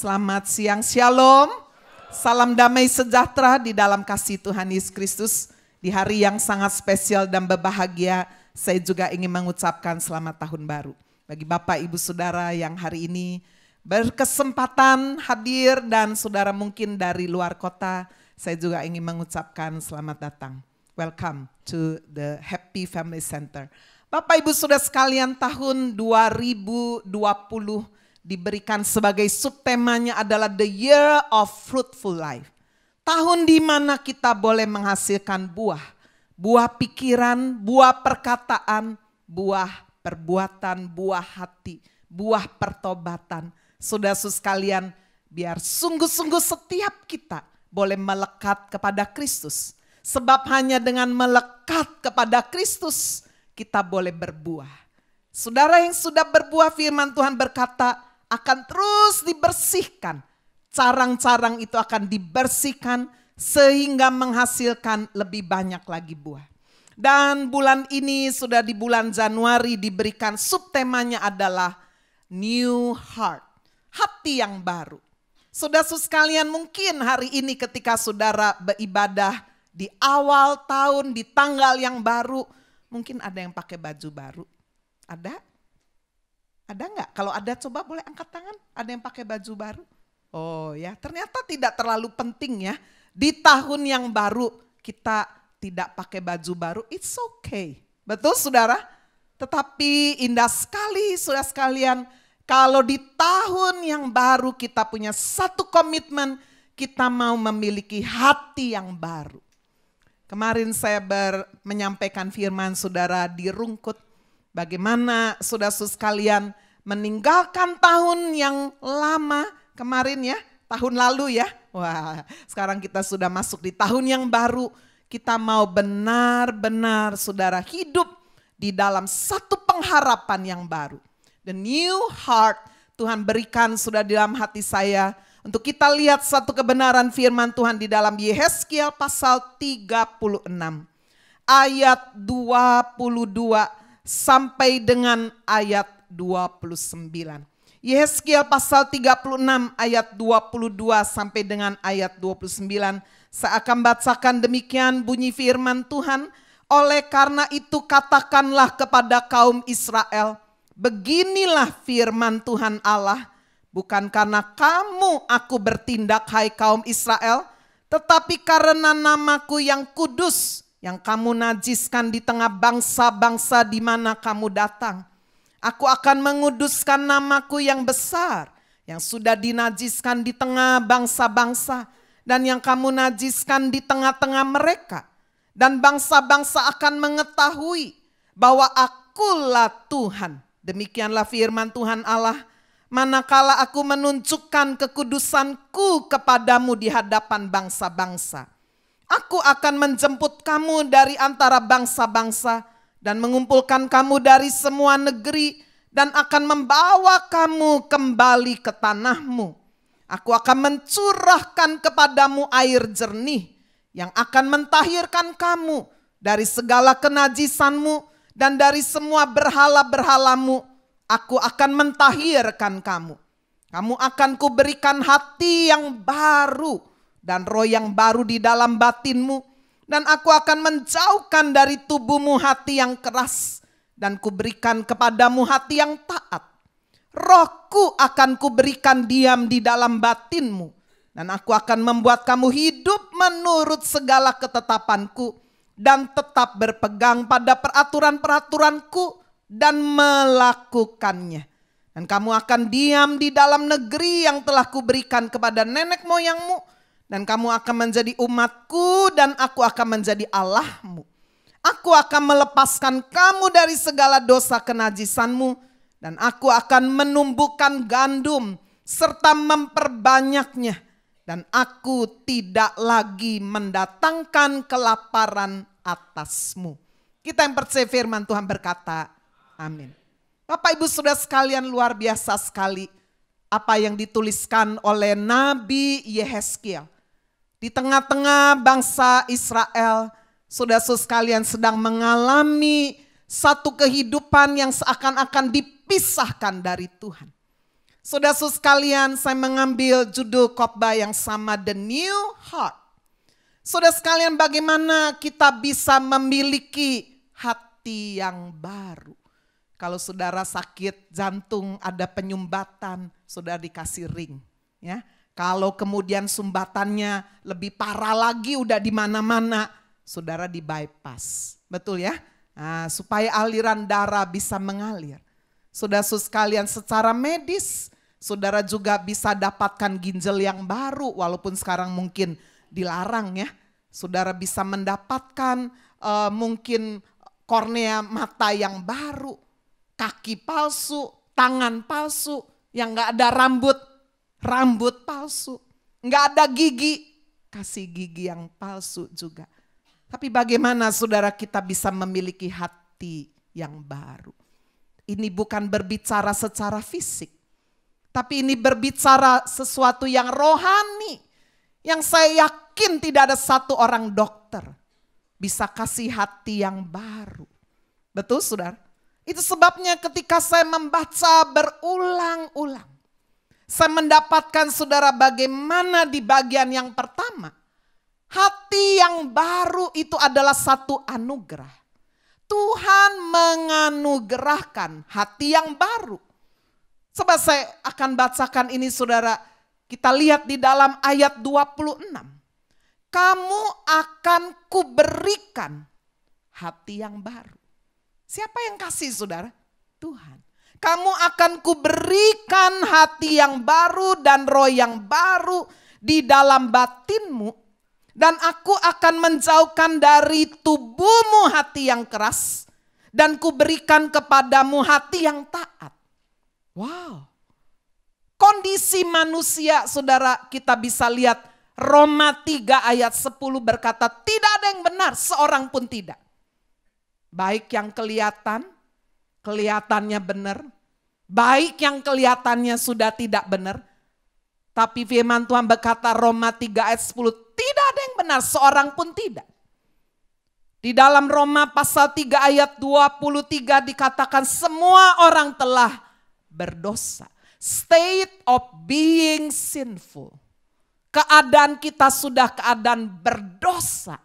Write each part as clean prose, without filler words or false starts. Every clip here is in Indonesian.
selamat siang, shalom. Salam damai sejahtera di dalam kasih Tuhan Yesus Kristus. Di hari yang sangat spesial dan berbahagia, saya juga ingin mengucapkan selamat tahun baru. Bagi Bapak, Ibu, Saudara yang hari ini berkesempatan hadir dan saudara mungkin dari luar kota, saya juga ingin mengucapkan selamat datang. Welcome to the Happy Family Center. Bapak, Ibu, Saudara sekalian, tahun 2020 diberikan sebagai subtemanya adalah The Year of Fruitful Life. Tahun di mana kita boleh menghasilkan buah. Buah pikiran, buah perkataan, buah perbuatan, buah hati, buah pertobatan. Saudara-saudara sekalian, biar sungguh-sungguh setiap kita boleh melekat kepada Kristus. Sebab hanya dengan melekat kepada Kristus kita boleh berbuah. Saudara yang sudah berbuah, firman Tuhan berkata akan terus dibersihkan. Carang-carang itu akan dibersihkan sehingga menghasilkan lebih banyak lagi buah. Dan bulan ini sudah di bulan Januari diberikan subtemanya adalah New Heart. Hati yang baru. Saudara sekalian, mungkin hari ini ketika saudara beribadah di awal tahun, di tanggal yang baru, mungkin ada yang pakai baju baru. Ada? Ada nggak? Kalau ada coba boleh angkat tangan. Ada yang pakai baju baru? Oh ya, ternyata tidak terlalu penting ya. Di tahun yang baru kita tidak pakai baju baru, it's okay. Betul saudara? Tetapi indah sekali saudara sekalian, kalau di tahun yang baru kita punya satu komitmen, kita mau memiliki hati yang baru. Kemarin saya menyampaikan firman saudara di Rungkut, bagaimana saudara-saudara sekalian meninggalkan tahun yang lama kemarin ya, tahun lalu ya. Wah, sekarang kita sudah masuk di tahun yang baru. Kita mau benar-benar saudara hidup di dalam satu pengharapan yang baru. The new heart Tuhan berikan sudah di dalam hati saya. Untuk kita lihat satu kebenaran firman Tuhan di dalam Yehezkiel pasal 36. Ayat 22 sampai dengan ayat 29. Yehezkiel pasal 36 ayat 22 sampai dengan ayat 29. Saya akan bacakan demikian bunyi firman Tuhan. Oleh karena itu katakanlah kepada kaum Israel, beginilah firman Tuhan Allah, bukan karena kamu aku bertindak hai kaum Israel, tetapi karena namaku yang kudus yang kamu najiskan di tengah bangsa-bangsa di mana kamu datang. Aku akan menguduskan namaku yang besar, yang sudah dinajiskan di tengah bangsa-bangsa, dan yang kamu najiskan di tengah-tengah mereka. Dan bangsa-bangsa akan mengetahui bahwa akulah Tuhan. Demikianlah firman Tuhan Allah, manakala aku menunjukkan kekudusanku kepadamu di hadapan bangsa-bangsa. Aku akan menjemput kamu dari antara bangsa-bangsa, dan mengumpulkan kamu dari semua negeri dan akan membawa kamu kembali ke tanahmu. Aku akan mencurahkan kepadamu air jernih yang akan mentahirkan kamu dari segala kenajisanmu dan dari semua berhala-berhalamu. Aku akan mentahirkan kamu. Kamu akan kuberikan hati yang baru dan roh yang baru di dalam batinmu. Dan aku akan menjauhkan dari tubuhmu hati yang keras dan kuberikan kepadamu hati yang taat. Rohku akan kuberikan diam di dalam batinmu dan aku akan membuat kamu hidup menurut segala ketetapanku dan tetap berpegang pada peraturan-peraturanku dan melakukannya. Dan kamu akan diam di dalam negeri yang telah kuberikan kepada nenek moyangmu. Dan kamu akan menjadi umatku dan aku akan menjadi Allahmu. Aku akan melepaskan kamu dari segala dosa kenajisanmu. Dan aku akan menumbuhkan gandum serta memperbanyaknya. Dan aku tidak lagi mendatangkan kelaparan atasmu. Kita yang percaya firman Tuhan berkata, amin. Bapak Ibu Saudara sekalian, luar biasa sekali apa yang dituliskan oleh Nabi Yehezkiel. Di tengah-tengah bangsa Israel, saudara-saudara sekalian sedang mengalami satu kehidupan yang seakan-akan dipisahkan dari Tuhan. Saudara-saudara sekalian, saya mengambil judul khotbah yang sama, The New Heart. Saudara sekalian, bagaimana kita bisa memiliki hati yang baru? Kalau saudara sakit jantung, ada penyumbatan, saudara dikasih ring. Ya, kalau kemudian sumbatannya lebih parah lagi, udah di mana-mana, saudara di bypass. Betul ya? Nah, supaya aliran darah bisa mengalir. Saudara-saudara sekalian, secara medis, saudara juga bisa dapatkan ginjal yang baru, walaupun sekarang mungkin dilarang ya. Saudara bisa mendapatkan mungkin kornea mata yang baru, kaki palsu, tangan palsu, yang gak ada rambut palsu, gak ada gigi, kasih gigi yang palsu juga. Tapi bagaimana saudara kita bisa memiliki hati yang baru? Ini bukan berbicara secara fisik, tapi ini berbicara sesuatu yang rohani. Yang saya yakin tidak ada satu orang dokter bisa kasih hati yang baru. Betul saudara? Itu sebabnya ketika saya membaca berulang-ulang, saya mendapatkan saudara bagaimana di bagian yang pertama, hati yang baru itu adalah satu anugerah. Tuhan menganugerahkan hati yang baru. Sebab saya akan bacakan ini saudara. Kita lihat di dalam ayat 26. Kamu akan kuberikan hati yang baru. Siapa yang kasih saudara? Tuhan. Kamu akan kuberikan hati yang baru dan roh yang baru di dalam batinmu. Dan aku akan menjauhkan dari tubuhmu hati yang keras. Dan kuberikan kepadamu hati yang taat. Wow. Kondisi manusia saudara kita bisa lihat Roma 3 ayat 10 berkata tidak ada yang benar seorang pun tidak. Baik yang kelihatannya benar. Baik yang kelihatannya sudah tidak benar. Tapi firman Tuhan berkata Roma 3 ayat 10 tidak ada yang benar seorang pun tidak. Di dalam Roma pasal 3 ayat 23 dikatakan semua orang telah berdosa. State of being sinful. Keadaan kita sudah keadaan berdosa.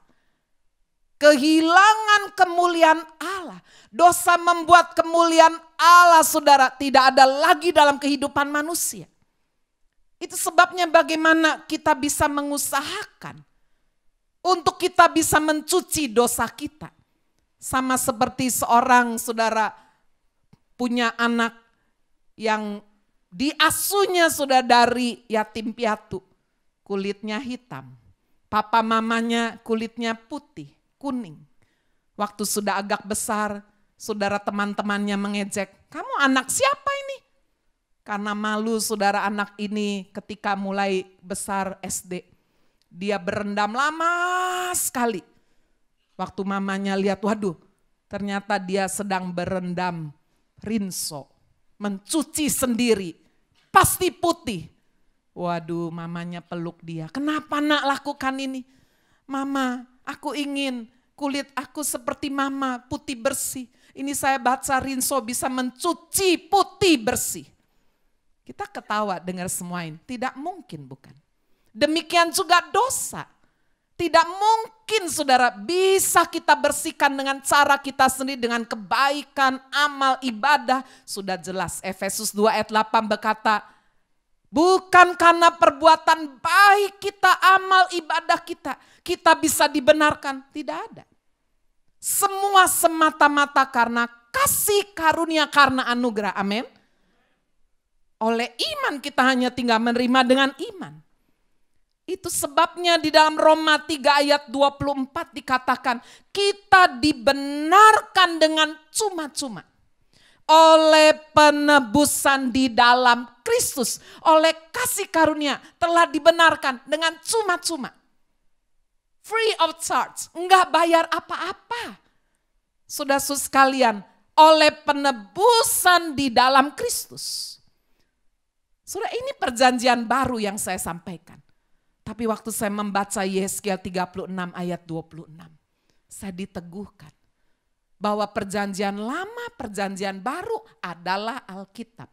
Kehilangan kemuliaan Allah. Dosa membuat kemuliaan Allah saudara tidak ada lagi dalam kehidupan manusia. Itu sebabnya bagaimana kita bisa mengusahakan untuk kita bisa mencuci dosa kita. Sama seperti seorang saudara punya anak yang diasuhnya sudah dari yatim piatu, kulitnya hitam. Papa mamanya kulitnya putih, kuning. Waktu sudah agak besar, saudara teman-temannya mengejek, kamu anak siapa ini? Karena malu saudara anak ini ketika mulai besar SD. Dia berendam lama sekali. Waktu mamanya lihat, waduh ternyata dia sedang berendam rinso. Mencuci sendiri, pasti putih. Waduh mamanya peluk dia, kenapa nak lakukan ini? Mama, aku ingin kulit aku seperti mama, putih bersih. Ini saya baca rinso bisa mencuci putih bersih. Kita ketawa dengar semua ini, tidak mungkin bukan? Demikian juga dosa. Tidak mungkin saudara bisa kita bersihkan dengan cara kita sendiri, dengan kebaikan, amal, ibadah. Sudah jelas Efesus 2 ayat 8 berkata, bukan karena perbuatan baik kita, amal, ibadah kita bisa dibenarkan. Tidak ada. Semua semata-mata karena kasih karunia, karena anugerah. Amin. Oleh iman kita hanya tinggal menerima dengan iman. Itu sebabnya di dalam Roma 3 ayat 24 dikatakan kita dibenarkan dengan cuma-cuma. Oleh penebusan di dalam Kristus. Oleh kasih karunia telah dibenarkan dengan cuma-cuma. Free of charge, enggak bayar apa-apa. Saudara-saudara sekalian, oleh penebusan di dalam Kristus. Saudara, ini perjanjian baru yang saya sampaikan. Tapi waktu saya membaca Yesaya 36 ayat 26, saya diteguhkan bahwa perjanjian lama, perjanjian baru adalah Alkitab.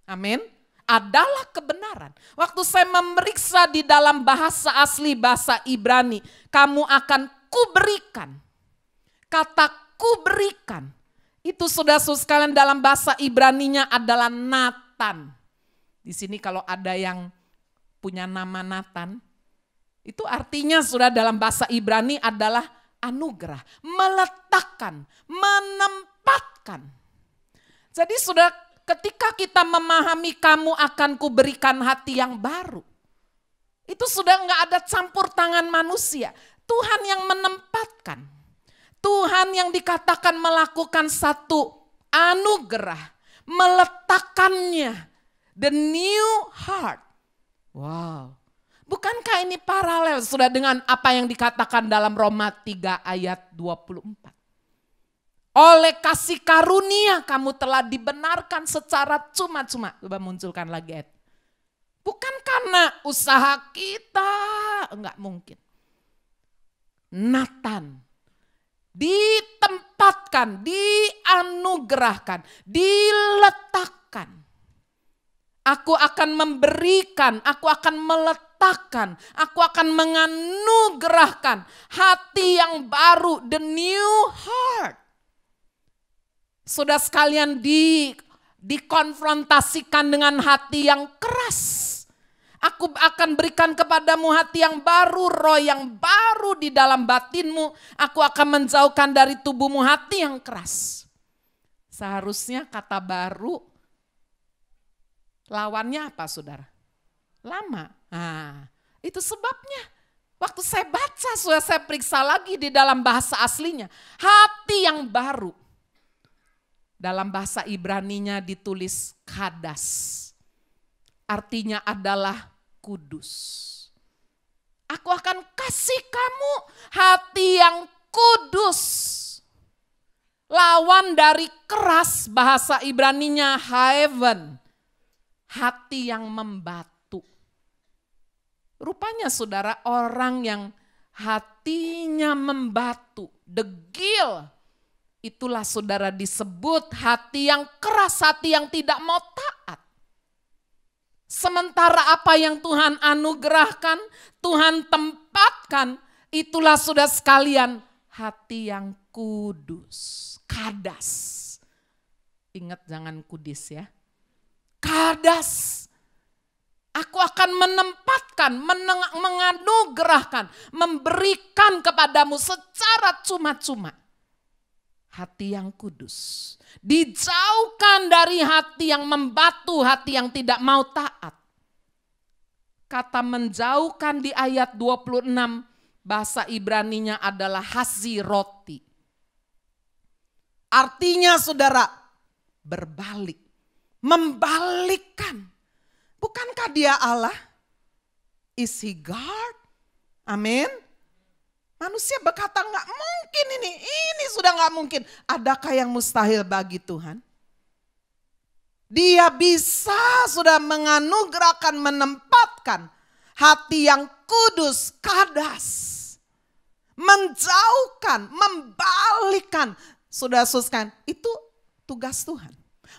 Amin. adalah kebenaran. Waktu saya memeriksa di dalam bahasa asli bahasa Ibrani, kamu akan kuberikan. Kata kuberikan itu saudara-saudara sekalian dalam bahasa Ibraninya adalah Nathan. Di sini kalau ada yang punya nama Nathan, itu artinya sudah dalam bahasa Ibrani adalah anugerah, meletakkan, menempatkan. Jadi sudah ketika kita memahami kamu akan kuberikan hati yang baru, itu sudah nggak ada campur tangan manusia. Tuhan yang menempatkan, Tuhan yang dikatakan melakukan satu anugerah, meletakkannya, the new heart. Wow. Bukankah ini paralel sudah dengan apa yang dikatakan dalam Roma 3 ayat 24. Oleh kasih karunia kamu telah dibenarkan secara cuma-cuma. Coba munculkan lagi ayat. Bukan karena usaha kita, enggak mungkin. Nathan ditempatkan, dianugerahkan, diletakkan. Aku akan memberikan, aku akan meletakkan, aku akan menganugerahkan hati yang baru, the new heart. Sudah sekalian dikonfrontasikan dengan hati yang keras. Aku akan berikan kepadamu hati yang baru, roh yang baru di dalam batinmu. Aku akan menjauhkan dari tubuhmu hati yang keras. Seharusnya kata baru, lawannya apa saudara? Lama. Nah, itu sebabnya. Waktu saya baca, sudah saya periksa lagi di dalam bahasa aslinya. Hati yang baru. Dalam bahasa Ibraninya ditulis kadas. Artinya adalah kudus. Aku akan kasih kamu hati yang kudus. Lawan dari keras bahasa Ibraninya heaven. Hati yang membatu. Rupanya saudara orang yang hatinya membatu, degil. Itulah saudara disebut hati yang keras, hati yang tidak mau taat. Sementara apa yang Tuhan anugerahkan, Tuhan tempatkan, itulah saudara sekalian hati yang kudus, kadas. Ingat jangan kudis ya. Kadas. Aku akan menempatkan, menganugerahkan, memberikan kepadamu secara cuma-cuma. Hati yang kudus. Dijauhkan dari hati yang membatu, hati yang tidak mau taat. Kata menjauhkan di ayat 26, bahasa Ibraninya adalah haziroti. Artinya saudara, berbalik. Membalikkan. Bukankah dia Allah? Is he God? Amin. Manusia berkata nggak mungkin ini sudah nggak mungkin. Adakah yang mustahil bagi Tuhan? Dia bisa sudah menganugerahkan, menempatkan hati yang kudus, kadas. Menjauhkan, membalikkan. Sudah suskan, itu tugas Tuhan.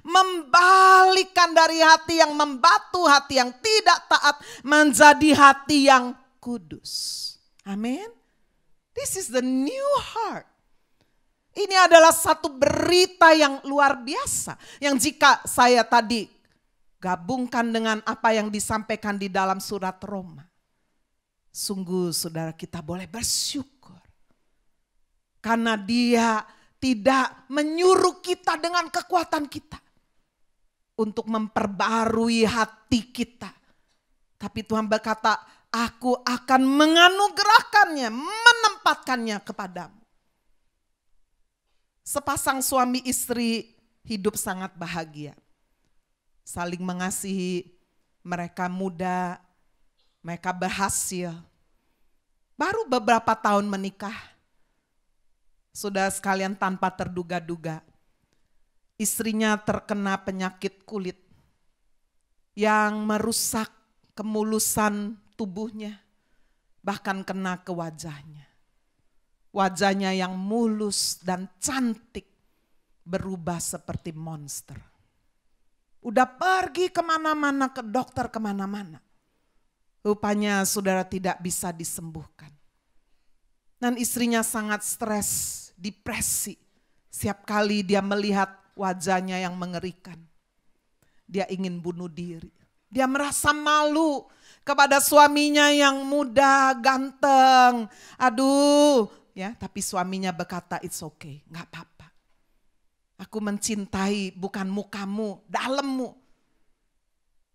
Membalikkan dari hati yang membatu, hati yang tidak taat menjadi hati yang kudus. Amin. This is the new heart. Ini adalah satu berita yang luar biasa. Yang jika saya tadi gabungkan dengan apa yang disampaikan di dalam surat Roma. Sungguh saudara kita boleh bersyukur. Karena dia tidak menyuruh kita dengan kekuatan kita. Untuk memperbarui hati kita. Tapi Tuhan berkata, aku akan menganugerahkannya, menempatkannya kepadamu. Sepasang suami istri hidup sangat bahagia. Saling mengasihi, mereka muda, mereka berhasil. Baru beberapa tahun menikah. Sudah sekalian tanpa terduga-duga. Istrinya terkena penyakit kulit yang merusak kemulusan tubuhnya, bahkan kena ke wajahnya. Wajahnya yang mulus dan cantik berubah seperti monster. Udah pergi kemana-mana, ke dokter kemana-mana. Rupanya saudara tidak bisa disembuhkan. Dan istrinya sangat stres, depresi. Setiap kali dia melihat wajahnya yang mengerikan, dia ingin bunuh diri. Dia merasa malu kepada suaminya yang muda, ganteng. Aduh, ya, tapi suaminya berkata, "It's okay, gak apa-apa. Aku mencintai bukan mukamu, dalammu."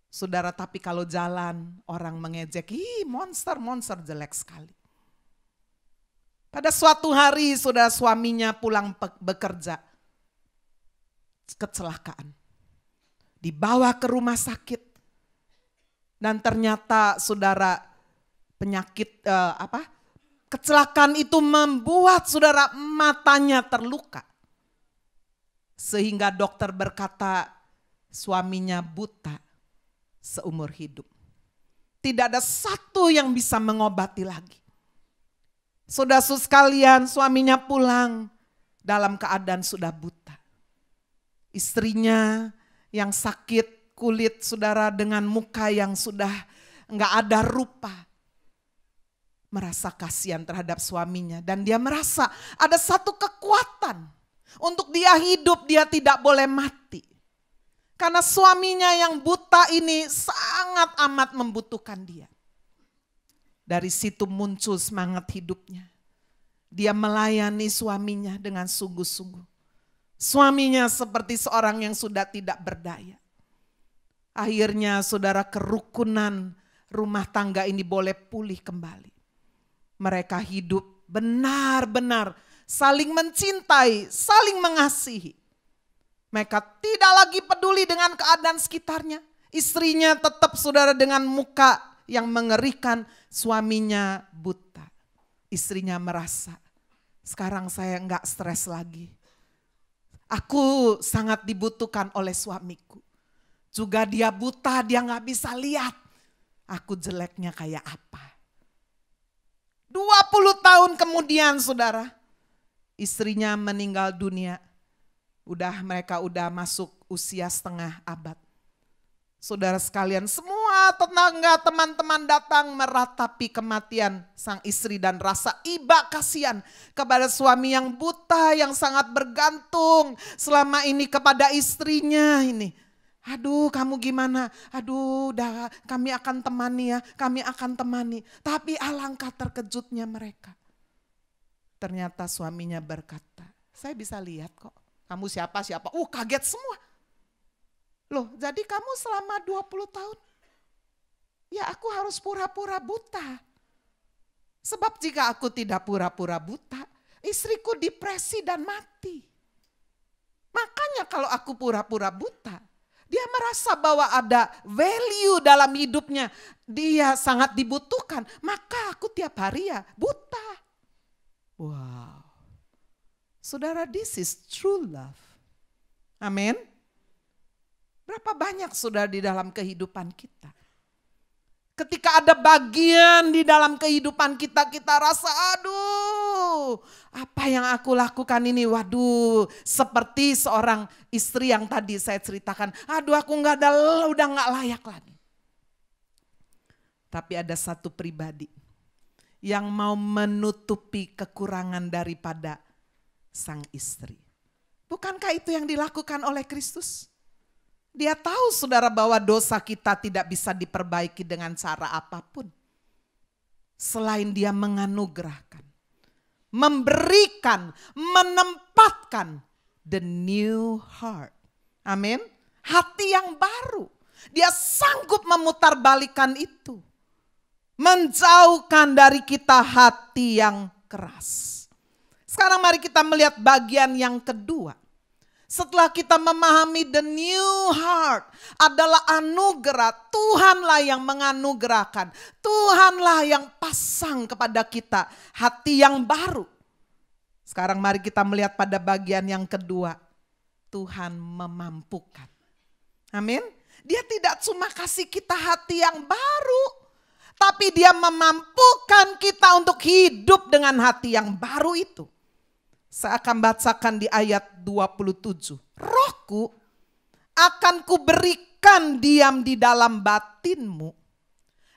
Saudara, tapi kalau jalan orang mengejek, "Ih, monster jelek sekali." Pada suatu hari saudara, suaminya pulang bekerja, kecelakaan. Dibawa ke rumah sakit. Dan ternyata saudara, penyakit kecelakaan itu membuat saudara matanya terluka. Sehingga dokter berkata suaminya buta seumur hidup. Tidak ada satu yang bisa mengobati lagi. Saudara sekalian, suaminya pulang dalam keadaan sudah buta. Istrinya yang sakit kulit saudara, dengan muka yang sudah enggak ada rupa, merasa kasihan terhadap suaminya. Dan dia merasa ada satu kekuatan untuk dia hidup, dia tidak boleh mati. Karena suaminya yang buta ini sangat amat membutuhkan dia. Dari situ muncul semangat hidupnya. Dia melayani suaminya dengan sungguh-sungguh. Suaminya seperti seorang yang sudah tidak berdaya. Akhirnya saudara, kerukunan rumah tangga ini boleh pulih kembali. Mereka hidup benar-benar saling mencintai, saling mengasihi. Mereka tidak lagi peduli dengan keadaan sekitarnya. Istrinya tetap saudara dengan muka yang mengerikan, suaminya buta. Istrinya merasa, sekarang saya enggak stres lagi. Aku sangat dibutuhkan oleh suamiku. Juga dia buta, dia enggak bisa lihat. Aku jeleknya kayak apa. 20 tahun kemudian saudara, istrinya meninggal dunia. Mereka udah masuk usia setengah abad. Saudara sekalian, semua tetangga, teman-teman datang meratapi kematian sang istri dan rasa iba kasihan kepada suami yang buta, yang sangat bergantung selama ini kepada istrinya ini. Aduh, kamu gimana? Aduh, kami akan temani ya, kami akan temani. Tapi alangkah terkejutnya mereka. Ternyata suaminya berkata, "Saya bisa lihat kok. Kamu siapa? Kaget semua. Loh, jadi kamu selama 20 tahun? Ya, aku harus pura-pura buta. Sebab jika aku tidak pura-pura buta, istriku depresi dan mati. Makanya kalau aku pura-pura buta, dia merasa bahwa ada value dalam hidupnya. Dia sangat dibutuhkan, maka aku tiap hari ya buta." Wow. Saudara, this is true love. Amin. Berapa banyak saudara di dalam kehidupan kita. Ketika ada bagian di dalam kehidupan kita, kita rasa aduh, apa yang aku lakukan ini, waduh, seperti seorang istri yang tadi saya ceritakan, aduh aku udah nggak layak lagi. Tapi ada satu pribadi yang mau menutupi kekurangan daripada sang istri. Bukankah itu yang dilakukan oleh Kristus? Dia tahu saudara bahwa dosa kita tidak bisa diperbaiki dengan cara apapun. Selain dia menganugerahkan, memberikan, menempatkan the new heart. Amin. Hati yang baru. Dia sanggup memutarbalikkan itu. Menjauhkan dari kita hati yang keras. Sekarang mari kita melihat bagian yang kedua. Setelah kita memahami the new heart adalah anugerah, Tuhanlah yang menganugerahkan. Tuhanlah yang pasang kepada kita hati yang baru. Sekarang mari kita melihat pada bagian yang kedua. Tuhan memampukan. Amin. Dia tidak cuma kasih kita hati yang baru, tapi dia memampukan kita untuk hidup dengan hati yang baru itu. Saya akan bacakan di ayat 27. Rohku akan kuberikan diam di dalam batinmu.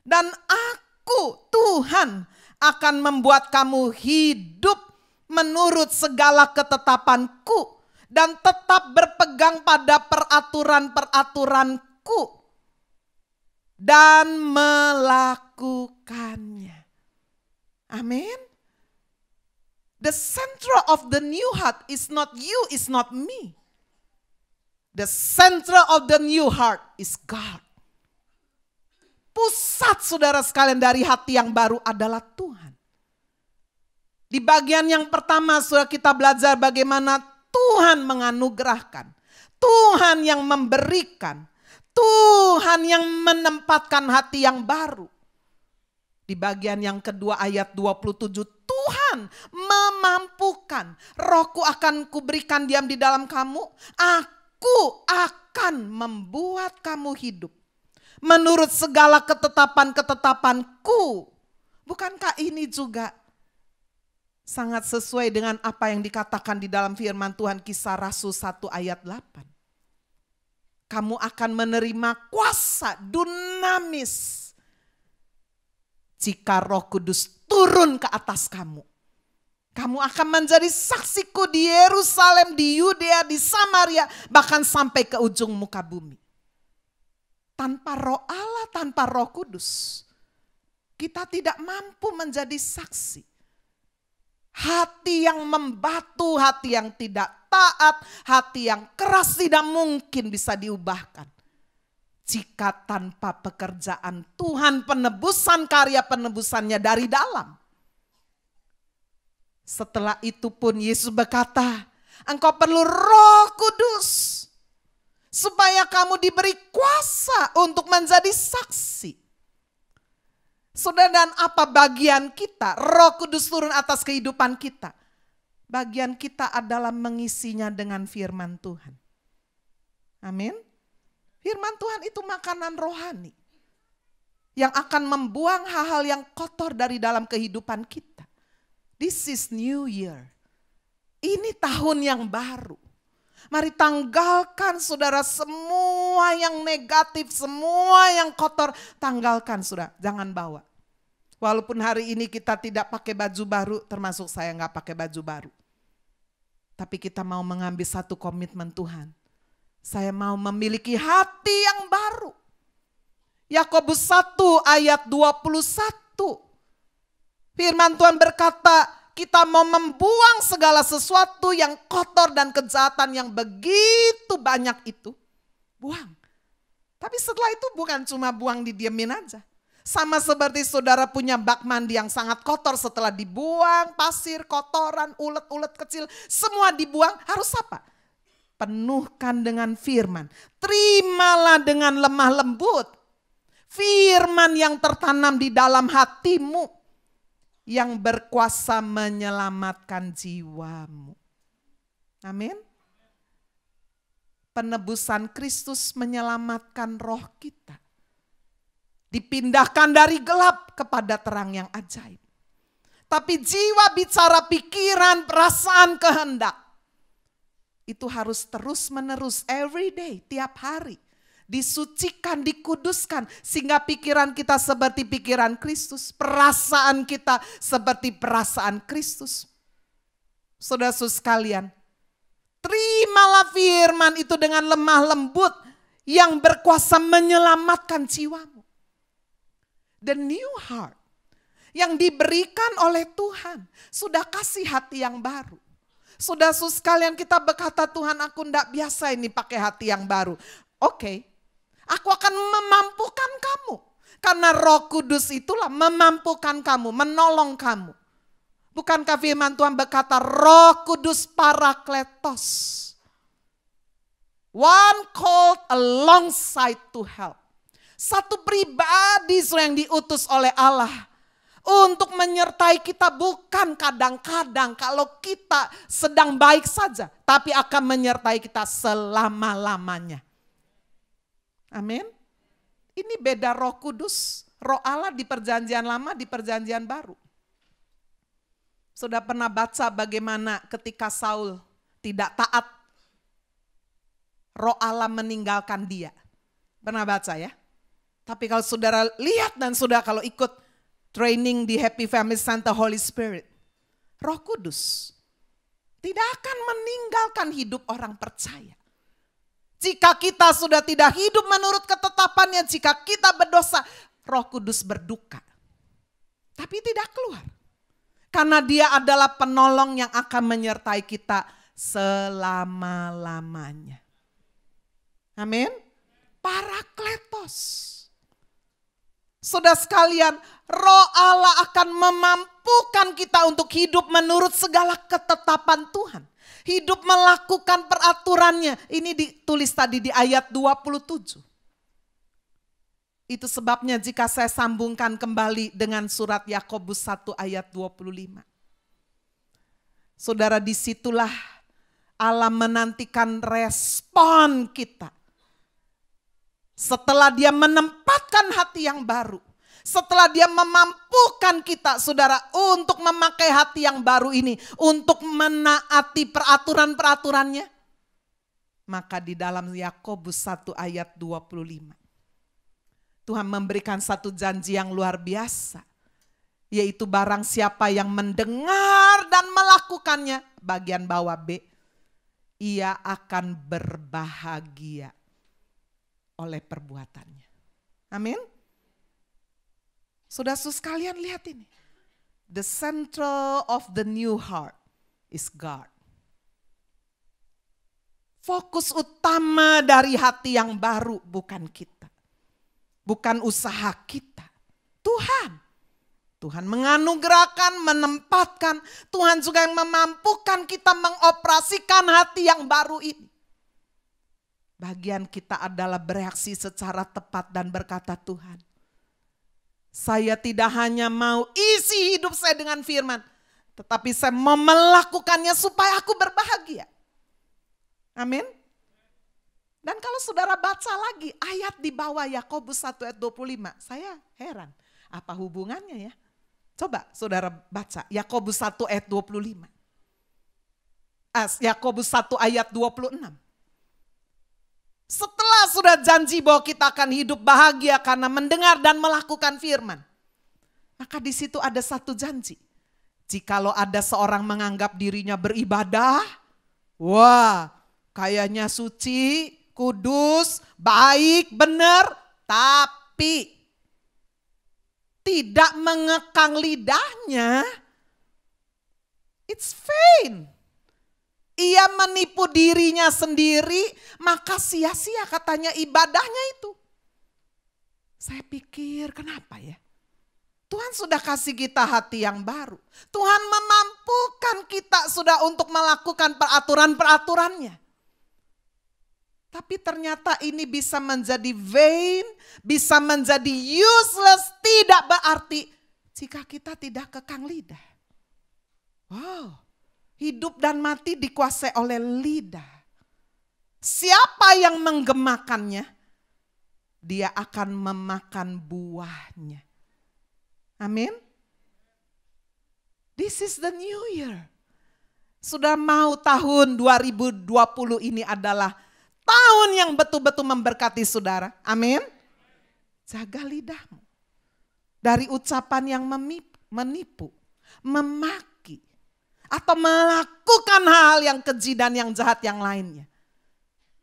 Dan aku, Tuhan, akan membuat kamu hidup menurut segala ketetapanku dan tetap berpegang pada peraturan-peraturanku dan melakukannya. Amin. The center of the new heart is not you, is not me. The center of the new heart is God. Pusat saudara sekalian dari hati yang baru adalah Tuhan. Di bagian yang pertama saudara kita belajar bagaimana Tuhan menganugerahkan. Tuhan yang memberikan. Tuhan yang menempatkan hati yang baru. Di bagian yang kedua ayat 27, Tuhan memampukan. Rohku akan kuberikan diam di dalam kamu. Aku akan membuat kamu hidup menurut segala ketetapan-ketetapanku. Bukankah ini juga sangat sesuai dengan apa yang dikatakan di dalam firman Tuhan Kisah Rasul 1 ayat 8. Kamu akan menerima kuasa dunamis jika Roh Kudus turun ke atas kamu. Kamu akan menjadi saksiku di Yerusalem, di Yudea, di Samaria, bahkan sampai ke ujung muka bumi. Tanpa Roh Allah, tanpa Roh Kudus, kita tidak mampu menjadi saksi. Hati yang membatu, hati yang tidak taat, hati yang keras tidak mungkin bisa diubahkan. Jika tanpa pekerjaan Tuhan, penebusan, karya penebusannya dari dalam. Setelah itu pun Yesus berkata, engkau perlu Roh Kudus supaya kamu diberi kuasa untuk menjadi saksi. Saudara, dan apa bagian kita? Roh Kudus turun atas kehidupan kita. Bagian kita adalah mengisinya dengan firman Tuhan. Amin. Firman Tuhan itu makanan rohani yang akan membuang hal-hal yang kotor dari dalam kehidupan kita. This is new year. Ini tahun yang baru. Mari tanggalkan saudara semua yang negatif, semua yang kotor. Tanggalkan saudara, jangan bawa. Walaupun hari ini kita tidak pakai baju baru, termasuk saya nggak pakai baju baru. Tapi kita mau mengambil satu komitmen Tuhan. Saya mau memiliki hati yang baru. Yakobus 1 ayat 21. Firman Tuhan berkata, kita mau membuang segala sesuatu yang kotor dan kejahatan yang begitu banyak itu. Buang. Tapi setelah itu bukan cuma buang didiemin aja. Sama seperti saudara punya bak mandi yang sangat kotor, setelah dibuang, pasir, kotoran, ulet-ulet kecil, semua dibuang, harus apa? Penuhkan dengan firman. Terimalah dengan lemah lembut. Firman yang tertanam di dalam hatimu. Yang berkuasa menyelamatkan jiwamu. Amin. Penebusan Kristus menyelamatkan roh kita. Dipindahkan dari gelap kepada terang yang ajaib. Tapi jiwa bicara pikiran, perasaan, kehendak. Itu harus terus menerus, every day, tiap hari. Disucikan, dikuduskan, sehingga pikiran kita seperti pikiran Kristus, perasaan kita seperti perasaan Kristus. Saudara-saudara sekalian, terimalah firman itu dengan lemah lembut yang berkuasa menyelamatkan jiwamu. The new heart yang diberikan oleh Tuhan sudah kasih hati yang baru. Saudara-saudara sekalian, kita berkata, Tuhan, aku tidak biasa ini pakai hati yang baru. Oke. Aku akan memampukan kamu. Karena Roh Kudus itulah memampukan kamu, menolong kamu. Bukankah firman Tuhan berkata Roh Kudus Parakletos. One called alongside to help. Satu pribadi yang diutus oleh Allah. Untuk menyertai kita, bukan kadang-kadang kalau kita sedang baik saja. Tapi akan menyertai kita selama-lamanya. Amin. Ini beda Roh Kudus, Roh Allah di perjanjian lama, di perjanjian baru. Sudah pernah baca bagaimana ketika Saul tidak taat. Roh Allah meninggalkan dia. Pernah baca ya? Tapi kalau saudara lihat dan saudara kalau ikut training di Happy Family Center Holy Spirit, Roh Kudus tidak akan meninggalkan hidup orang percaya. Jika kita sudah tidak hidup menurut ketetapannya, jika kita berdosa, Roh Kudus berduka. Tapi tidak keluar. Karena dia adalah penolong yang akan menyertai kita selama-lamanya. Amin. Parakletos. Saudara sekalian, Roh Allah akan memampukan kita untuk hidup menurut segala ketetapan Tuhan. Hidup melakukan peraturannya. Ini ditulis tadi di ayat 27. Itu sebabnya jika saya sambungkan kembali dengan surat Yakobus 1 ayat 25. Saudara, disitulah Allah menantikan respon kita. Setelah dia menempatkan hati yang baru. Setelah dia memampukan kita, saudara, untuk memakai hati yang baru ini. Untuk menaati peraturan-peraturannya. Maka di dalam Yakobus 1 ayat 25. Tuhan memberikan satu janji yang luar biasa. Yaitu barang siapa yang mendengar dan melakukannya. Bagian bawah B. Ia akan berbahagia oleh perbuatannya. Amin. Saudara-saudara sekalian lihat ini. The center of the new heart is God. Fokus utama dari hati yang baru bukan kita. Bukan usaha kita. Tuhan. Tuhan menganugerahkan, menempatkan. Tuhan juga yang memampukan kita mengoperasikan hati yang baru ini. Bagian kita adalah bereaksi secara tepat dan berkata, Tuhan, saya tidak hanya mau isi hidup saya dengan firman, tetapi saya mau melakukannya supaya aku berbahagia. Amin. Dan kalau saudara baca lagi ayat di bawah Yakobus 1 ayat 25, saya heran. Apa hubungannya ya? Coba saudara baca Yakobus 1 ayat 25. Yakobus 1 ayat 26. Setelah sudah janji bahwa kita akan hidup bahagia karena mendengar dan melakukan firman. Maka di situ ada satu janji. Jikalau ada seorang menganggap dirinya beribadah, wah kayaknya suci, kudus, baik, benar, tapi tidak mengekang lidahnya, it's vain. Ia menipu dirinya sendiri, maka sia-sia katanya ibadahnya itu. Saya pikir kenapa ya? Tuhan sudah kasih kita hati yang baru. Tuhan memampukan kita sudah untuk melakukan peraturan-peraturannya. Tapi ternyata ini bisa menjadi vain, bisa menjadi useless, tidak berarti jika kita tidak kekang lidah. Wow, hidup dan mati dikuasai oleh lidah. Siapa yang menggemakannya, dia akan memakan buahnya. Amin. This is the new year. Sudah mau tahun 2020 ini adalah tahun yang betul-betul memberkati saudara. Amin. Jaga lidahmu. Dari ucapan yang menipu, memaki, atau melakukan hal yang keji dan yang jahat yang lainnya.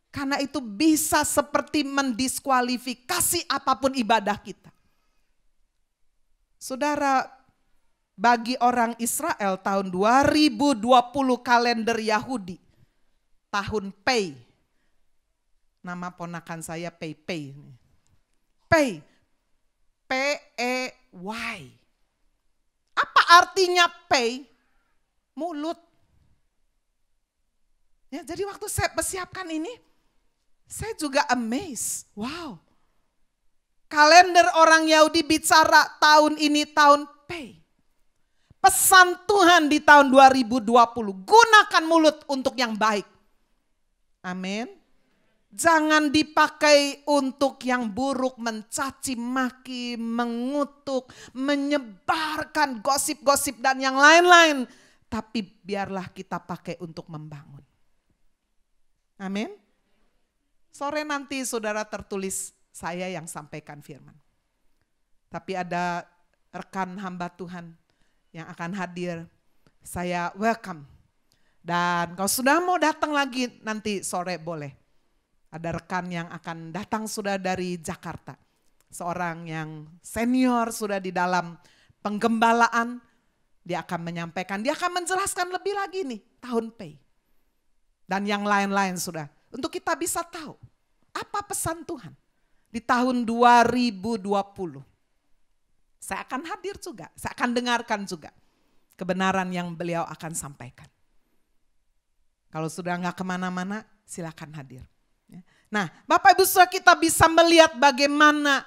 Karena itu bisa seperti mendiskualifikasi apapun ibadah kita. Saudara, bagi orang Israel tahun 2020 kalender Yahudi, tahun Pei. Nama ponakan saya Pei. Pei. P-E-Y. Apa artinya Pei? Mulut. Ya, jadi waktu saya persiapkan ini, saya juga amazed. Wow. Kalender orang Yahudi bicara tahun ini tahun Pei. Pesan Tuhan di tahun 2020, gunakan mulut untuk yang baik. Amin. Jangan dipakai untuk yang buruk, mencaci maki, mengutuk, menyebarkan gosip-gosip dan yang lain-lain. Tapi biarlah kita pakai untuk membangun. Amin. Sore nanti saudara tertulis saya yang sampaikan firman. Tapi ada rekan hamba Tuhan yang akan hadir, saya welcome. Dan kalau sudah mau datang lagi nanti sore boleh. Ada rekan yang akan datang sudah dari Jakarta. Seorang yang senior sudah di dalam penggembalaan. Dia akan menyampaikan, dia akan menjelaskan lebih lagi nih tahun pay. Dan yang lain-lain sudah. Untuk kita bisa tahu apa pesan Tuhan di tahun 2020. Saya akan hadir juga, saya akan dengarkan juga kebenaran yang beliau akan sampaikan. Kalau sudah nggak kemana-mana, silakan hadir. Nah, Bapak Ibu Saudara, kita bisa melihat bagaimana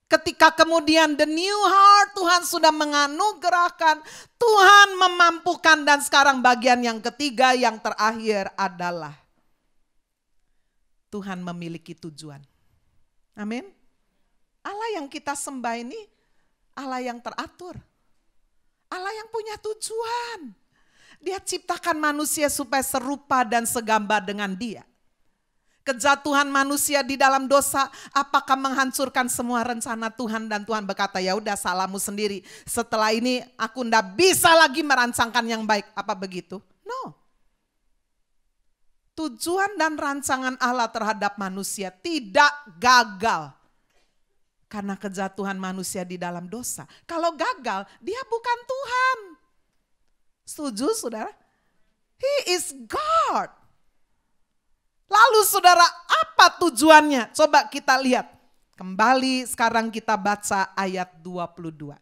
ketika kemudian the new heart Tuhan sudah menganugerahkan, Tuhan memampukan, dan sekarang bagian yang ketiga yang terakhir adalah Tuhan memiliki tujuan. Amin. Allah yang kita sembah ini Allah yang teratur. Allah yang punya tujuan. Dia ciptakan manusia supaya serupa dan segambar dengan Dia. Kejatuhan manusia di dalam dosa apakah menghancurkan semua rencana Tuhan, dan Tuhan berkata, ya udah salahmu sendiri. Setelah ini aku ndak bisa lagi merancangkan yang baik. Apa begitu? No. Tujuan dan rancangan Allah terhadap manusia tidak gagal. Karena kejatuhan manusia di dalam dosa. Kalau gagal, dia bukan Tuhan. Setuju saudara? He is God. Lalu saudara, apa tujuannya? Coba kita lihat. Kembali sekarang kita baca ayat 22.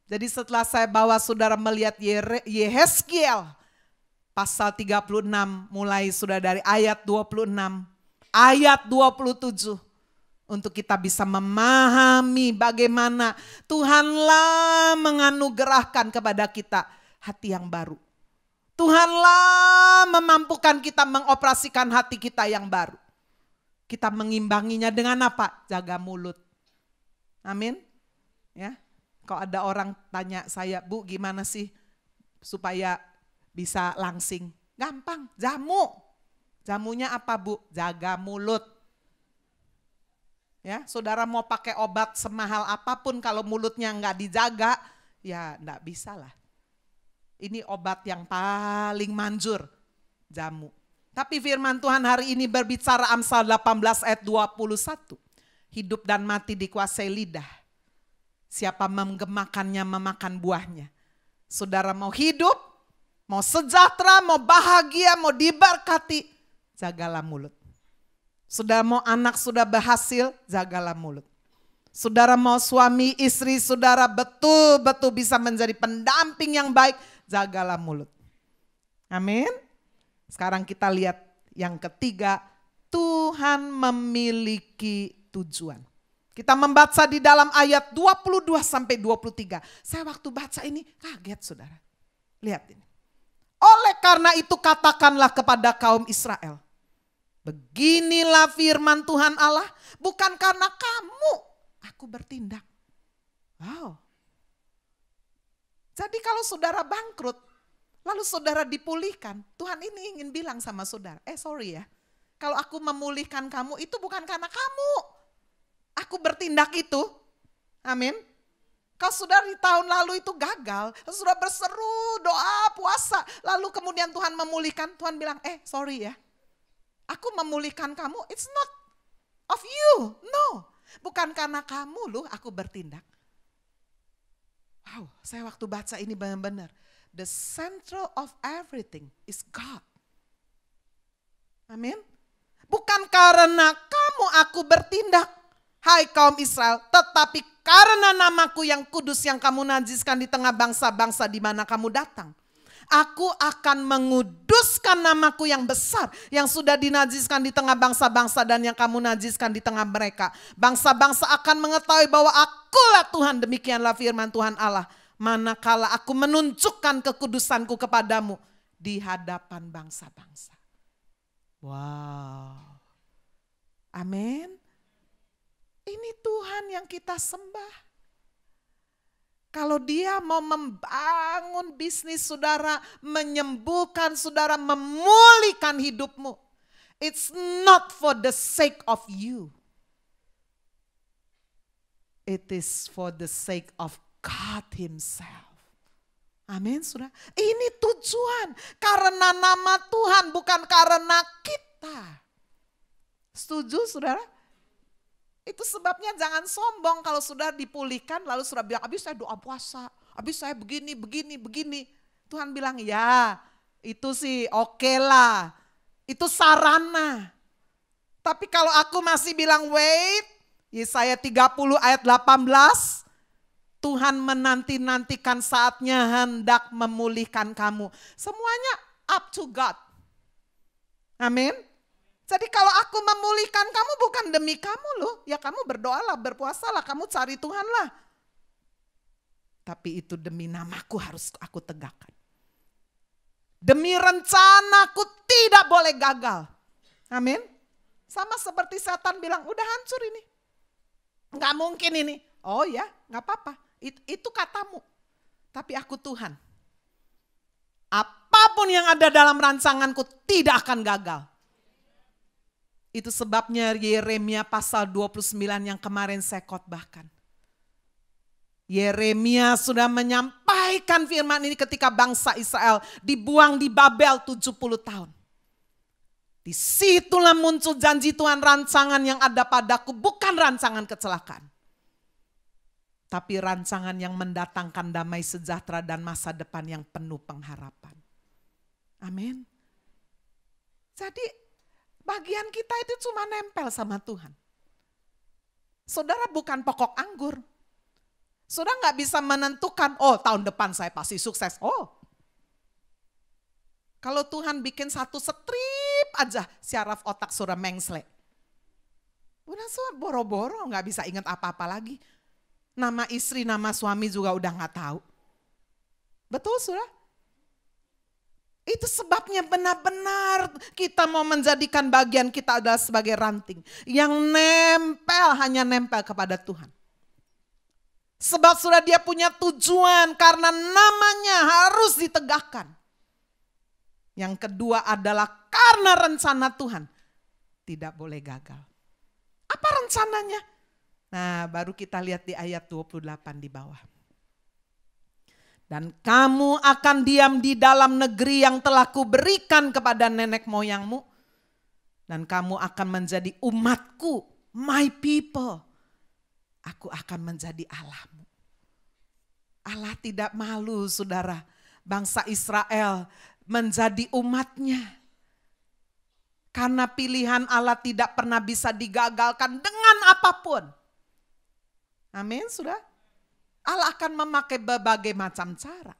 Jadi setelah saya bawa saudara melihat Yehezkiel pasal 36 mulai sudah dari ayat 26, ayat 27. Untuk kita bisa memahami bagaimana Tuhanlah menganugerahkan kepada kita hati yang baru. Tuhanlah memampukan kita mengoperasikan hati kita yang baru. Kita mengimbanginya dengan apa? Jaga mulut. Amin. Ya. Kalau ada orang tanya saya, Bu gimana sih supaya bisa langsing? Gampang, jamu. Jamunya apa Bu? Jaga mulut. Ya, saudara mau pakai obat semahal apapun kalau mulutnya enggak dijaga, ya enggak bisa lah. Ini obat yang paling manjur, jamu. Tapi firman Tuhan hari ini berbicara Amsal 18 ayat 21. Hidup dan mati dikuasai lidah. Siapa menggemakannya memakan buahnya. Saudara mau hidup, mau sejahtera, mau bahagia, mau diberkati, jagalah mulut. Saudara mau anak sudah berhasil, jagalah mulut. Saudara mau suami, istri, saudara betul-betul bisa menjadi pendamping yang baik, jagalah mulut. Amin. Sekarang kita lihat yang ketiga, Tuhan memiliki tujuan. Kita membaca di dalam ayat 22 sampai 23. Saya waktu baca ini kaget saudara. Lihat ini. Oleh karena itu katakanlah kepada kaum Israel. Beginilah firman Tuhan Allah, bukan karena kamu aku bertindak. Wow. Jadi kalau saudara bangkrut, lalu saudara dipulihkan, Tuhan ini ingin bilang sama saudara, sorry ya, kalau aku memulihkan kamu itu bukan karena kamu. Aku bertindak itu, amin. Kalau saudara di tahun lalu itu gagal, sudah berseru, doa, puasa, lalu kemudian Tuhan memulihkan, Tuhan bilang, sorry ya. Aku memulihkan kamu, it's not of you, no. Bukan karena kamu loh aku bertindak. Wow, saya waktu baca ini benar-benar. The center of everything is God. Amin. Bukan karena kamu aku bertindak, hai kaum Israel, tetapi karena namaku yang kudus yang kamu najiskan di tengah bangsa-bangsa di mana kamu datang. Aku akan menguduskan namaku yang besar yang sudah dinajiskan di tengah bangsa-bangsa dan yang kamu najiskan di tengah mereka. Bangsa-bangsa akan mengetahui bahwa akulah Tuhan, demikianlah firman Tuhan Allah. Manakala aku menunjukkan kekudusanku kepadamu di hadapan bangsa-bangsa. Wow. Amin. Ini Tuhan yang kita sembah. Kalau dia mau membangun bisnis saudara, menyembuhkan saudara, memulihkan hidupmu. It's not for the sake of you. It is for the sake of God Himself. Amin, saudara. Ini tujuan karena nama Tuhan, bukan karena kita. Setuju, saudara? Itu sebabnya jangan sombong kalau sudah dipulihkan lalu sudah bilang, habis saya doa puasa, habis saya begini. Tuhan bilang, ya itu sih oke lah, itu sarana. Tapi kalau aku masih bilang wait, Yesaya 30 ayat 18, Tuhan menanti-nantikan saatnya hendak memulihkan kamu. Semuanya up to God. Amin. Jadi kalau aku memulihkan kamu bukan demi kamu loh. Ya kamu berdoalah, berpuasalah, kamu cari Tuhan lah. Tapi itu demi namaku harus aku tegakkan. Demi rencanaku tidak boleh gagal. Amin. Sama seperti setan bilang, udah hancur ini. Gak mungkin ini. Oh ya, gak apa-apa. Itu katamu. Tapi aku Tuhan. Apapun yang ada dalam rancanganku tidak akan gagal. Itu sebabnya Yeremia pasal 29 yang kemarin saya khotbahkan. Yeremia sudah menyampaikan firman ini ketika bangsa Israel dibuang di Babel 70 tahun. Disitulah muncul janji Tuhan, rancangan yang ada padaku bukan rancangan kecelakaan. Tapi rancangan yang mendatangkan damai sejahtera dan masa depan yang penuh pengharapan. Amin. Jadi bagian kita itu cuma nempel sama Tuhan. Saudara bukan pokok anggur. Saudara gak bisa menentukan, oh tahun depan saya pasti sukses. Oh, kalau Tuhan bikin satu strip aja, syaraf otak saudara mengsle. Udah boro-boro gak bisa ingat apa-apa lagi. Nama istri, nama suami juga udah gak tahu. Betul saudara? Itu sebabnya benar-benar kita mau menjadikan bagian kita adalah sebagai ranting. Yang nempel, hanya nempel kepada Tuhan. Sebab sudah dia punya tujuan karena namanya harus ditegakkan. Yang kedua adalah karena rencana Tuhan tidak boleh gagal. Apa rencananya? Nah baru kita lihat di ayat 28 di bawah. Dan kamu akan diam di dalam negeri yang telah kuberikan kepada nenek moyangmu. Dan kamu akan menjadi umatku, my people. Aku akan menjadi Allahmu. Allah tidak malu saudara, bangsa Israel menjadi umatnya. Karena pilihan Allah tidak pernah bisa digagalkan dengan apapun. Amin saudara. Allah akan memakai berbagai macam cara.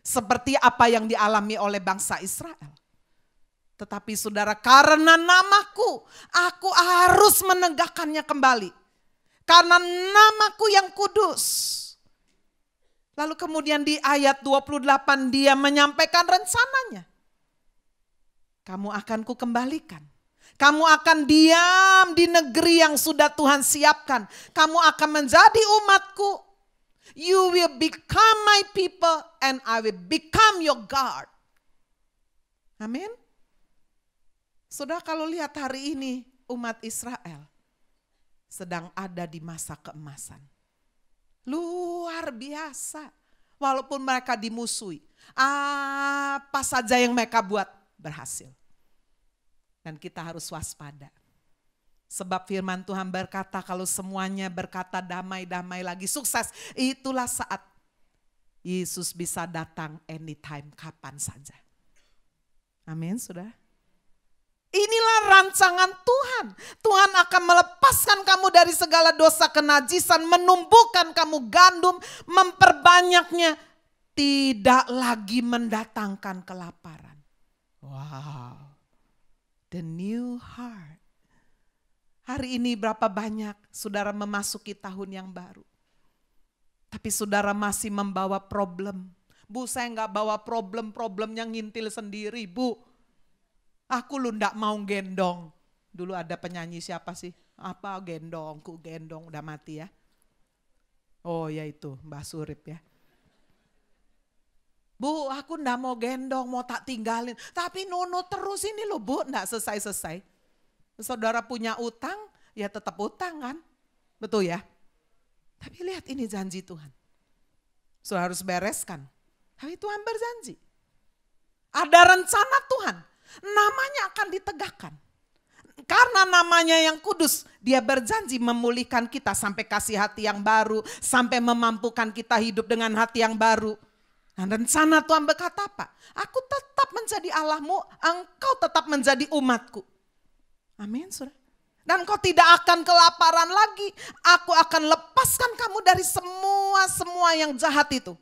Seperti apa yang dialami oleh bangsa Israel. Tetapi saudara, karena namaku, aku harus menegakkannya kembali. Karena namaku yang kudus. Lalu kemudian di ayat 28 dia menyampaikan rencananya. Kamu akan kukembalikan. Kamu akan diam di negeri yang sudah Tuhan siapkan. Kamu akan menjadi umatku. You will become my people and I will become your God. Amin. Saudara kalau lihat hari ini umat Israel sedang ada di masa keemasan. Luar biasa. Walaupun mereka dimusuhi. Apa saja yang mereka buat berhasil. Dan kita harus waspada. Sebab firman Tuhan berkata kalau semuanya berkata damai-damai lagi sukses. Itulah saat Yesus bisa datang anytime, kapan saja. Amin saudara. Inilah rancangan Tuhan. Tuhan akan melepaskan kamu dari segala dosa kenajisan. Menumbuhkan kamu gandum, memperbanyaknya. Tidak lagi mendatangkan kelaparan. Wow. The new heart. Hari ini berapa banyak saudara memasuki tahun yang baru. Tapi saudara masih membawa problem. Bu, saya nggak bawa problem yang ngintil sendiri, Bu. Aku lu ndak mau gendong. Dulu ada penyanyi siapa sih? Apa gendong, ku gendong, udah mati ya. Oh ya itu, Mbah Surip ya. Bu, aku ndak mau gendong, mau tak tinggalin. Tapi Nono terus ini loh Bu, ndak selesai-selesai. Saudara punya utang, ya tetap utang kan. Betul ya? Tapi lihat ini janji Tuhan. Saudara harus bereskan. Tapi Tuhan berjanji. Ada rencana Tuhan, namanya akan ditegakkan. Karena namanya yang kudus, dia berjanji memulihkan kita sampai kasih hati yang baru, sampai memampukan kita hidup dengan hati yang baru. Nah, rencana Tuhan berkata apa? Aku tetap menjadi Allahmu, engkau tetap menjadi umatku. Amin, saudara. Dan kau tidak akan kelaparan lagi. Aku akan lepaskan kamu dari semua yang jahat itu.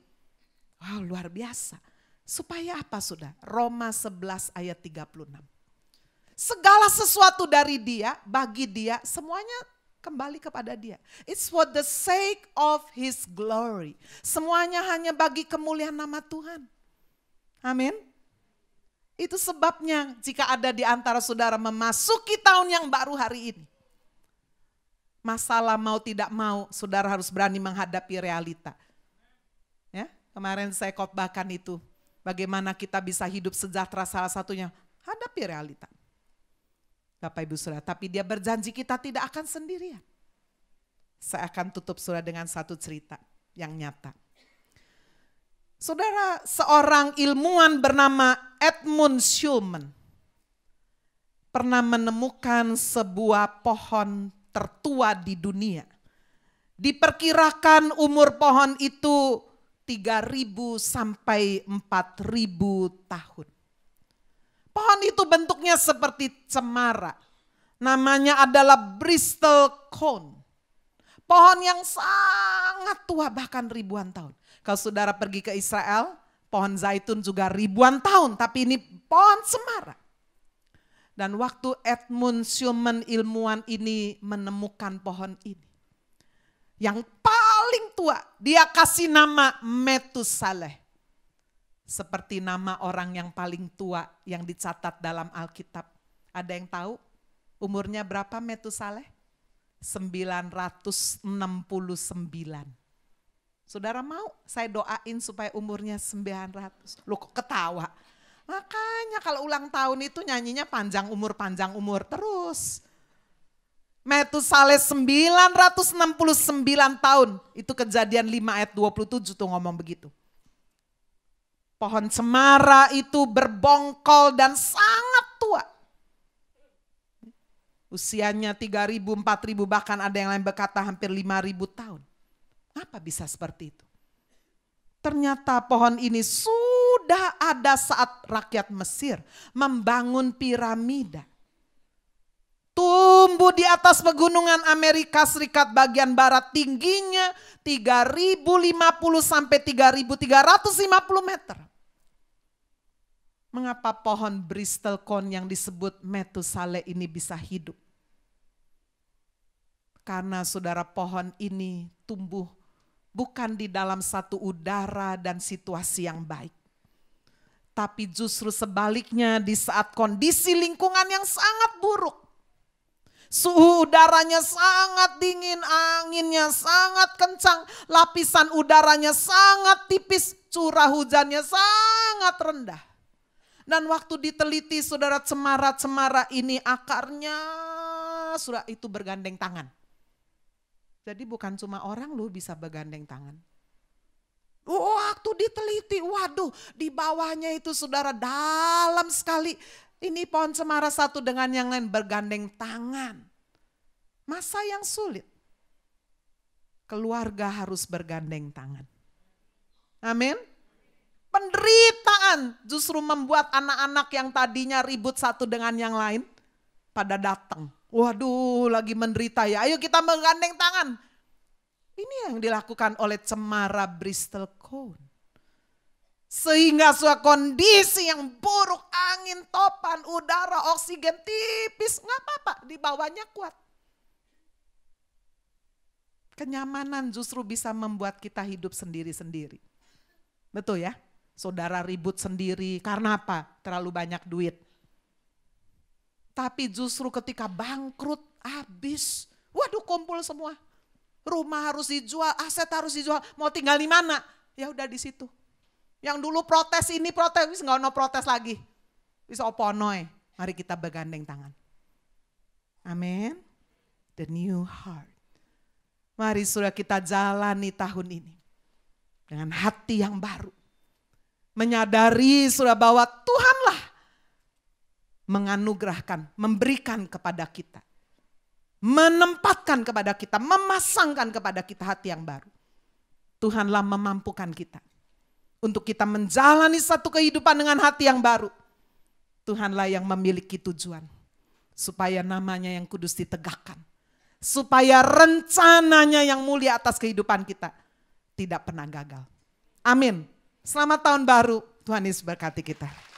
Wow, luar biasa. Supaya apa, saudara? Roma 11 ayat 36. Segala sesuatu dari dia, bagi dia, semuanya kembali kepada dia. It's for the sake of his glory. Semuanya hanya bagi kemuliaan nama Tuhan. Amin. Itu sebabnya jika ada di antara saudara memasuki tahun yang baru hari ini. Masalah mau tidak mau, saudara harus berani menghadapi realita. Ya, kemarin saya khotbahkan itu. Bagaimana kita bisa hidup sejahtera, salah satunya hadapi realita. Bapak Ibu Saudara, tapi dia berjanji kita tidak akan sendirian. Saya akan tutup saudara dengan satu cerita yang nyata. Saudara, seorang ilmuwan bernama Edmund Schulman pernah menemukan sebuah pohon tertua di dunia. Diperkirakan umur pohon itu 3.000 sampai 4.000 tahun. Pohon itu bentuknya seperti cemara. Namanya adalah Bristol Cone. Pohon yang sangat tua, bahkan ribuan tahun. Kalau saudara pergi ke Israel, pohon zaitun juga ribuan tahun. Tapi ini pohon cemara. Dan waktu Edmund Schulman ilmuwan ini menemukan pohon ini. Yang paling tua, dia kasih nama Metusaleh. Seperti nama orang yang paling tua yang dicatat dalam Alkitab. Ada yang tahu umurnya berapa Metusaleh? 969. Saudara mau saya doain supaya umurnya 900. Loh kok ketawa? Makanya kalau ulang tahun itu nyanyinya panjang umur terus. Metusaleh 969 tahun. Itu Kejadian 5 ayat 27 tuh ngomong begitu. Pohon cemara itu berbongkol dan sangat tua. Usianya 3.000, 4.000, bahkan ada yang lain berkata hampir 5.000 tahun. Apa bisa seperti itu? Ternyata pohon ini sudah ada saat rakyat Mesir membangun piramida. Tumbuh di atas pegunungan Amerika Serikat bagian barat, tingginya 3.050 sampai 3.350 meter. Mengapa pohon Bristol Cone yang disebut Metusaleh ini bisa hidup? Karena saudara, pohon ini tumbuh bukan di dalam satu udara dan situasi yang baik. Tapi justru sebaliknya di saat kondisi lingkungan yang sangat buruk. Suhu udaranya sangat dingin, anginnya sangat kencang, lapisan udaranya sangat tipis, curah hujannya sangat rendah. Dan waktu diteliti saudara, cemara-cemara ini akarnya sudah itu bergandeng tangan. Jadi bukan cuma orang loh bisa bergandeng tangan. Waktu diteliti, waduh di bawahnya itu saudara dalam sekali. Ini pohon cemara satu dengan yang lain bergandeng tangan. Masa yang sulit. Keluarga harus bergandeng tangan. Amin. Penderitaan justru membuat anak-anak yang tadinya ribut satu dengan yang lain pada datang. Waduh lagi menderita ya, ayo kita menggandeng tangan. Ini yang dilakukan oleh cemara Bristol Cone. Sehingga suatu kondisi yang buruk, angin, topan, udara, oksigen tipis, nggak apa-apa, di bawahnya kuat. Kenyamanan justru bisa membuat kita hidup sendiri-sendiri. Betul ya? Saudara ribut sendiri, karena apa? Terlalu banyak duit. Tapi justru ketika bangkrut, habis, waduh kumpul semua. Rumah harus dijual, aset harus dijual, mau tinggal di mana? Ya udah di situ. Yang dulu protes ini, protes, wis nggak ono protes lagi. Wis oponoy. Mari kita bergandeng tangan. Amin. The new heart. Mari sudah kita jalani tahun ini dengan hati yang baru. Menyadari sudah bahwa Tuhanlah menganugerahkan, memberikan kepada kita. Menempatkan kepada kita, memasangkan kepada kita hati yang baru. Tuhanlah memampukan kita. Untuk kita menjalani satu kehidupan dengan hati yang baru. Tuhanlah yang memiliki tujuan. Supaya namanya yang kudus ditegakkan. Supaya rencananya yang mulia atas kehidupan kita tidak pernah gagal. Amin. Selamat tahun baru. Tuhan Yesus berkati kita.